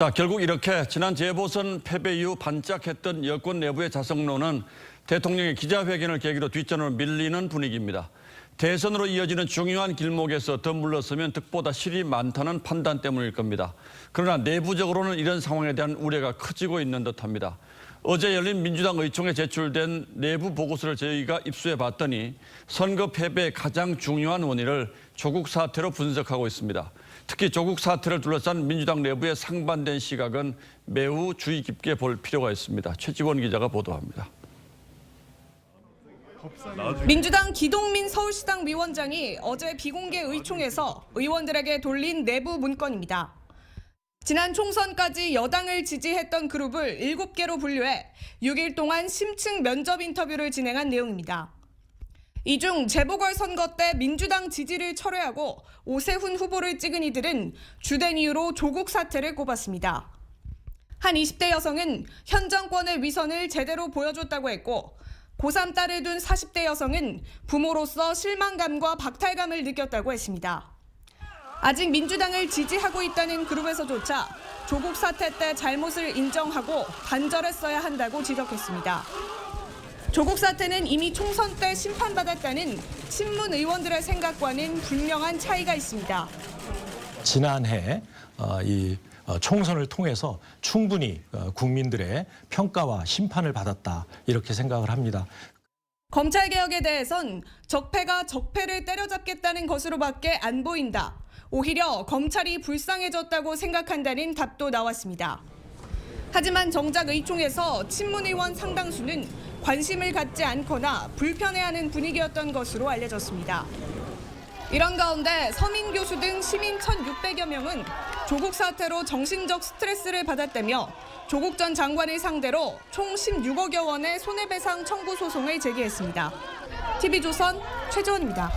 자, 결국 이렇게 지난 재보선 패배 이후 반짝했던 여권 내부의 자성론은 대통령의 기자회견을 계기로 뒷전으로 밀리는 분위기입니다. 대선으로 이어지는 중요한 길목에서 더 물러서면 득보다 실이 많다는 판단 때문일 겁니다. 그러나 내부적으로는 이런 상황에 대한 우려가 커지고 있는 듯합니다. 어제 열린 민주당 의총에 제출된 내부 보고서를 저희가 입수해 봤더니 선거 패배의 가장 중요한 원인을 조국 사태로 분석하고 있습니다. 특히 조국 사태를 둘러싼 민주당 내부의 상반된 시각은 매우 주의 깊게 볼 필요가 있습니다. 최지원 기자가 보도합니다. 민주당 기동민 서울시당 위원장이 어제 비공개 의총에서 의원들에게 돌린 내부 문건입니다. 지난 총선까지 여당을 지지했던 그룹을 7개로 분류해 6일 동안 심층 면접 인터뷰를 진행한 내용입니다. 이 중 재보궐선거 때 민주당 지지를 철회하고 오세훈 후보를 찍은 이들은 주된 이유로 조국 사태를 꼽았습니다. 한 20대 여성은 현 정권의 위선을 제대로 보여줬다고 했고 고3 딸을 둔 40대 여성은 부모로서 실망감과 박탈감을 느꼈다고 했습니다. 아직 민주당을 지지하고 있다는 그룹에서조차 조국 사태 때 잘못을 인정하고 간절했어야 한다고 지적했습니다. 조국 사태는 이미 총선 때 심판받았다는 친문 의원들의 생각과는 분명한 차이가 있습니다. 지난해 이 총선을 통해서 충분히 국민들의 평가와 심판을 받았다 이렇게 생각을 합니다. 검찰개혁에 대해선 적폐가 적폐를 때려잡겠다는 것으로밖에 안 보인다. 오히려 검찰이 불쌍해졌다고 생각한다는 답도 나왔습니다. 하지만 정작 의총에서 친문의원 상당수는 관심을 갖지 않거나 불편해하는 분위기였던 것으로 알려졌습니다. 이런 가운데 서민 교수 등 시민 1,600여 명은 조국 사태로 정신적 스트레스를 받았다며 조국 전 장관을 상대로 총 16억여 원의 손해배상 청구 소송을 제기했습니다. TV조선 최지원입니다.